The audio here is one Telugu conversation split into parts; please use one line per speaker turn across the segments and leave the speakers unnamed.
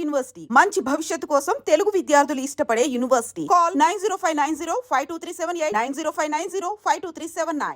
యూనివర్సిటీ మంచి భవిష్యత్తు కోసం తెలుగు విద్యార్థులు ఇష్టపడే యూనివర్సిటీ. కాల్ 9059052378 9059052379.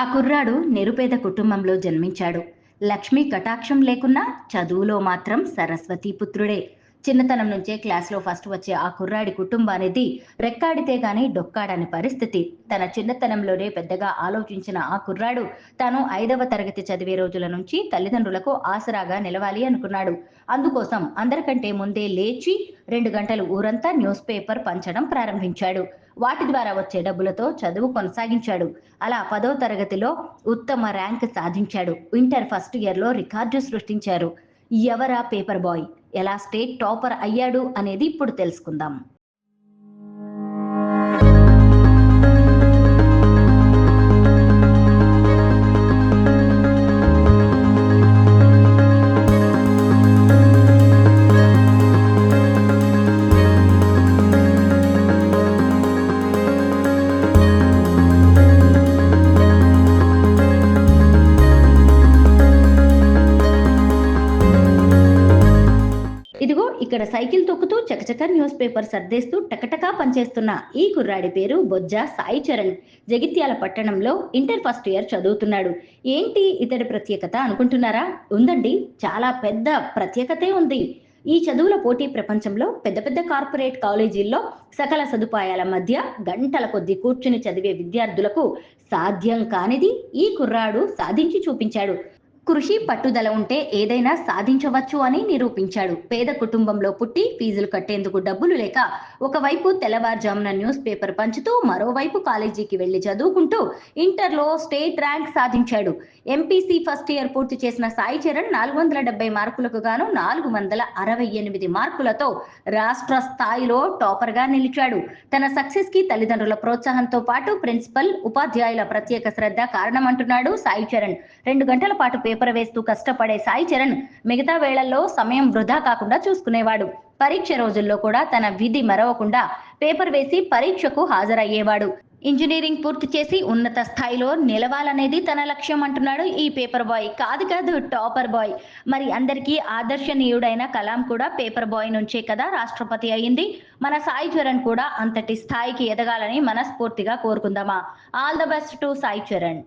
ఆ కుర్రాడు నిరుపేద కుటుంబంలో జన్మించాడు. లక్ష్మి కటాక్షం లేకున్నా చదువులో మాత్రం సరస్వతి పుత్రుడే. చిన్నతనం నుంచే క్లాస్లో ఫస్ట్ వచ్చే ఆ కుర్రాడి కుటుంబానిది రెక్కాడితే గాని డొక్కాడని పరిస్థితి. తన చిన్నతనంలోనే పెద్దగా ఆలోచించిన ఆ కుర్రాడు తాను 5వ తరగతి చదివే రోజుల నుంచి తల్లిదండ్రులకు ఆసరాగా నిలవాలి అనుకున్నాడు. అందుకోసం అందరికంటే ముందే లేచి 2 గంటలు ఊరంతా న్యూస్ పేపర్ పంచడం ప్రారంభించాడు. వాటి ద్వారా వచ్చే డబ్బులతో చదువు కొనసాగించాడు. అలా 10వ తరగతిలో ఉత్తమ ర్యాంక్ సాధించాడు. ఇంటర్ ఫస్ట్ ఇయర్లో రికార్డు సృష్టించారు. ఎవరా పేపర్ బాయ్, ఎలా స్టేట్ టాపర్ అయ్యాడు అనేది ఇప్పుడు తెలుసుకుందాం. ఇదిగో ఇక్కడ సైకిల్ తొక్కుతూ చకచక న్యూస్ పేపర్ సర్దేస్తూ టకటకా పనిచేస్తున్న ఈ కుర్రాడి పేరు బొజ్జ సాయి చరణ్. జగిత్యాల పట్టణంలో ఇంటర్ ఫస్ట్ ఇయర్ చదువుతున్నాడు. ఏంటి ఇతడి ప్రత్యేకత అనుకుంటున్నారా? ఉందండి, చాలా పెద్ద ప్రత్యేకతే ఉంది. ఈ చదువుల పోటీ ప్రపంచంలో పెద్ద పెద్ద కార్పొరేట్ కాలేజీల్లో సకల సదుపాయాల మధ్య గంటల కొద్దీ కూర్చుని చదివే విద్యార్థులకు సాధ్యం కానిది ఈ కుర్రాడు సాధించి చూపించాడు. కృషి పట్టుదల ఉంటే ఏదైనా సాధించవచ్చు అని నిరూపించాడు. పేద కుటుంబంలో పుట్టి ఫీజులు కట్టేందుకు డబ్బులు లేక ఒకవైపు తెల్లవారుజామున న్యూస్ పేపర్ పంచుతూ మరోవైపు కాలేజీకి వెళ్లి చదువుకుంటూ ఇంటర్లో స్టేట్ ర్యాంక్ సాధించాడు. ఎంపీసీ ఫస్ట్ ఇయర్ పూర్తి చేసిన సాయి చరణ్ 470 మార్కులకు గాను 468 మార్కులతో రాష్ట్ర స్థాయిలో టాపర్ గా నిలిచాడు. తన సక్సెస్ కి తల్లిదండ్రుల ప్రోత్సాహంతో పాటు ప్రిన్సిపల్, ఉపాధ్యాయుల ప్రత్యేక శ్రద్ధ కారణమంటున్నాడు సాయి చరణ్. 2 గంటల పాటు పేపర్ వేస్తూ కష్టపడే సాయి చరణ్ మిగతా వేళల్లో సమయం వృధా కాకుండా చూసుకునేవాడు. పరీక్ష రోజుల్లో కూడా తన విధి మరవకుండా పేపర్ వేసి పరీక్షకు హాజరయ్యేవాడు. ఇంజనీరింగ్ పూర్తి చేసి ఉన్నత స్థాయిలో నిలవాలనేది తన లక్ష్యం అంటున్నాడు ఈ పేపర్ బాయ్. కాదు టాపర్ బాయ్. మరి అందరికీ ఆదర్శనీయుడైన కలాం కూడా పేపర్ బాయ్ నుంచే కదా రాష్ట్రపతి అయింది. మన సాయి చరణ్ కూడా అంతటి స్థాయికి ఎదగాలని మనస్ఫూర్తిగా కోరుకుందామా. All the best to Sai Charan.